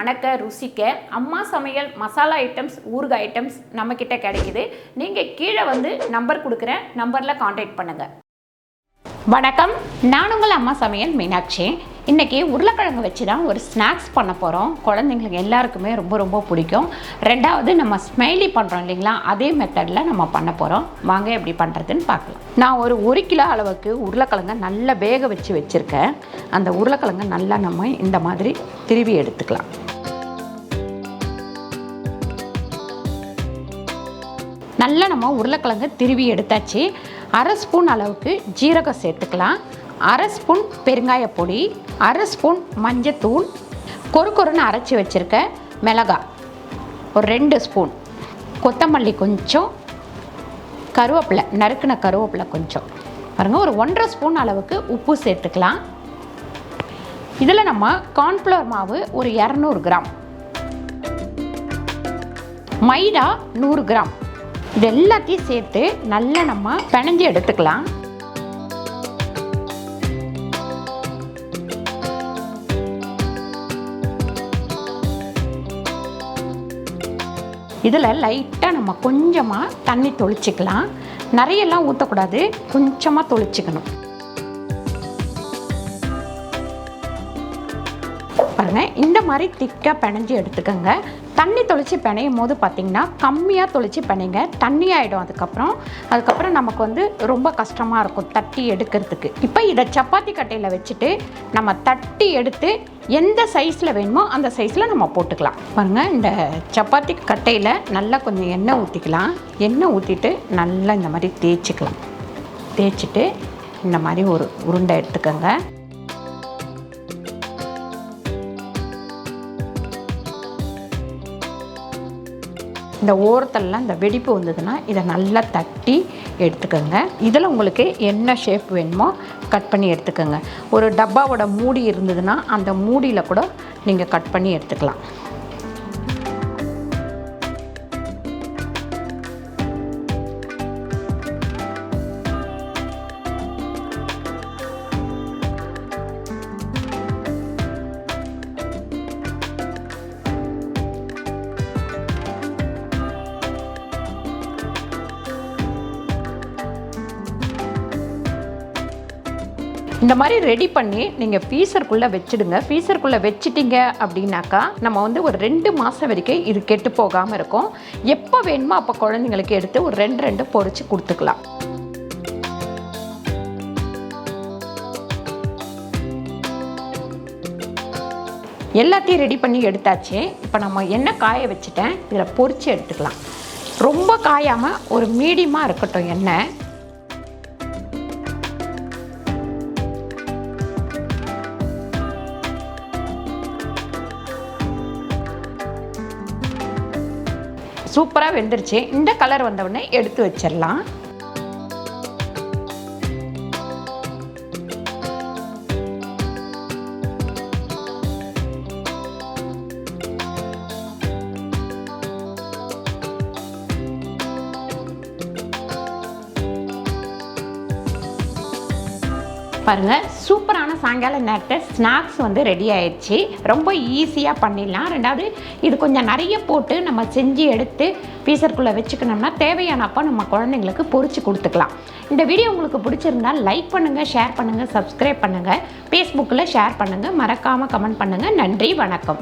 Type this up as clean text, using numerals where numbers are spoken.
மணக்க ருசிக்க அம்மா சமையல் மசாலா ஐட்டம்ஸ் ஊறுகாய் ஐட்டம்ஸ் நம்மக்கிட்ட கிடைக்குது. நீங்கள் கீழே வந்து நம்பர் கொடுக்குறேன், நம்பரில் காண்டாக்ட் பண்ணுங்கள். வணக்கம், நான் உங்கள் அம்மா சமையல் மீனாட்சி. இன்றைக்கி உருளைக்கிழங்கு வச்சு தான் ஒரு ஸ்நாக்ஸ் பண்ண போகிறோம். குழந்தைங்களுக்கு எல்லாருக்குமே ரொம்ப ரொம்ப பிடிக்கும். ரெண்டாவது நம்ம ஸ்மைலி பண்ணுறோம் இல்லைங்களா, அதே மெத்தடில் நம்ம பண்ண போகிறோம். வாங்க எப்படி பண்ணுறதுன்னு பார்க்கலாம். நான் ஒரு 1 கிலோ அளவுக்கு உருளைக்கிழங்கை நல்லா வேக வச்சுருக்கேன். அந்த உருளைக்கிழங்கை நல்லா நம்ம இந்த மாதிரி திருவி எடுத்துக்கலாம். நல்லா நம்ம உருளைக்கிழங்கு திருவி எடுத்தாச்சு. 1/2 ஸ்பூன் அளவுக்கு ஜீரகம் சேர்த்துக்கலாம், 1/2 ஸ்பூன் பெருங்காய பொடி, 1/2 ஸ்பூன் மஞ்சத்தூள், கொருன்னு அரைச்சி வச்சுருக்க மிளகாய் ஒரு 2 ஸ்பூன், கொத்தமல்லி கொஞ்சம், கருவேப்பிலை நறுக்கின கருவேப்பிலை கொஞ்சம் பாருங்கள், ஒரு 1/2 ஸ்பூன் அளவுக்கு உப்பு சேர்த்துக்கலாம். இதில் நம்ம கார்ன்ஃப்ளவர் மாவு ஒரு 200 கிராம், மைதா 100 கிராம், இது எல்லாத்தையும் சேர்த்து நல்லா நம்ம பிணைஞ்சு எடுத்துக்கலாம். இதில் லைட்டாக நம்ம கொஞ்சமாக தண்ணி தொளிச்சிக்கலாம். நிறையெல்லாம் ஊற்றக்கூடாது, கொஞ்சமாக தொளிச்சிக்கணும். பாருங்கள், இந்த மாதிரி திக்காக பிணைஞ்சி எடுத்துக்கோங்க. தண்ணி தொளிச்சு பிணையும் போது பார்த்திங்கன்னா கம்மியாக தொளிச்சு பிணைங்க, தண்ணி ஆகிடும். அதுக்கப்புறம் நமக்கு வந்து ரொம்ப கஷ்டமாக இருக்கும் தட்டி எடுக்கிறதுக்கு. இப்போ இதை சப்பாத்தி கட்டையில் வச்சுட்டு நம்ம தட்டி எடுத்து எந்த சைஸில் வேணுமோ அந்த சைஸில் நம்ம போட்டுக்கலாம். பாருங்கள், இந்த சப்பாத்தி கட்டையில் நல்லா கொஞ்சம் எண்ணெய் ஊற்றிக்கலாம். எண்ணெய் ஊற்றிட்டு நல்லா இந்த மாதிரி தேய்ச்சிக்கலாம். தேய்ச்சிட்டு இந்த மாதிரி ஒரு உருண்டை எடுத்துக்கோங்க. இந்த ஓரத்தெல்லாம் இந்த வெடிப்பு வந்ததுன்னா இதை நல்லா தட்டி எடுத்துக்கோங்க. இதில் உங்களுக்கு என்ன ஷேப் வேணுமோ கட் பண்ணி எடுத்துக்கோங்க. ஒரு டப்பாவோட மூடி இருந்ததுன்னா அந்த மூடியில் கூட நீங்கள் கட் பண்ணி எடுத்துக்கலாம். இந்த மாதிரி ரெடி பண்ணி நீங்கள் ஃப்ரீசருக்குள்ளே வச்சுடுங்க. ஃப்ரீசருக்குள்ளே வச்சுட்டிங்க அப்படின்னாக்கா நம்ம வந்து ஒரு 2 மாதம் வரைக்கும் இது கெட்டு போகாமல் இருக்கும். எப்போ வேணுமோ அப்போ குழந்தைங்களுக்கு எடுத்து ஒரு 2 பொரிச்சு கொடுத்துக்கலாம். எல்லாத்தையும் ரெடி பண்ணி எடுத்தாச்சு. இப்போ நம்ம எண்ணெய் காய வச்சுட்டேன், இதில் பொரிச்சு எடுத்துக்கலாம். ரொம்ப காயாமல் ஒரு மீடியமாக இருக்கட்டும் எண்ணெய். சூப்பராக வெந்துருச்சு. இந்த கலர் வந்தவுடனே எடுத்து வச்சிடலாம். பாருங்கள், சூப்பரான சாயங்கால நேரத்தை ஸ்நாக்ஸ் வந்து ரெடி ஆயிடுச்சு. ரொம்ப ஈஸியாக பண்ணிடலாம். ரெண்டாவது இது கொஞ்சம் நிறைய போட்டு நம்ம செஞ்சு எடுத்து ஃப்ரீசருக்குள்ளே வச்சுக்கணும்னா தேவையானப்போ நம்ம குழந்தைங்களுக்கு பொரிச்சு கொடுத்துக்கலாம். இந்த வீடியோ உங்களுக்கு பிடிச்சிருந்தால் லைக் பண்ணுங்கள், ஷேர் பண்ணுங்கள், சப்ஸ்கிரைப் பண்ணுங்கள், ஃபேஸ்புக்கில் ஷேர் பண்ணுங்கள், மறக்காமல் கமெண்ட் பண்ணுங்கள். நன்றி, வணக்கம்.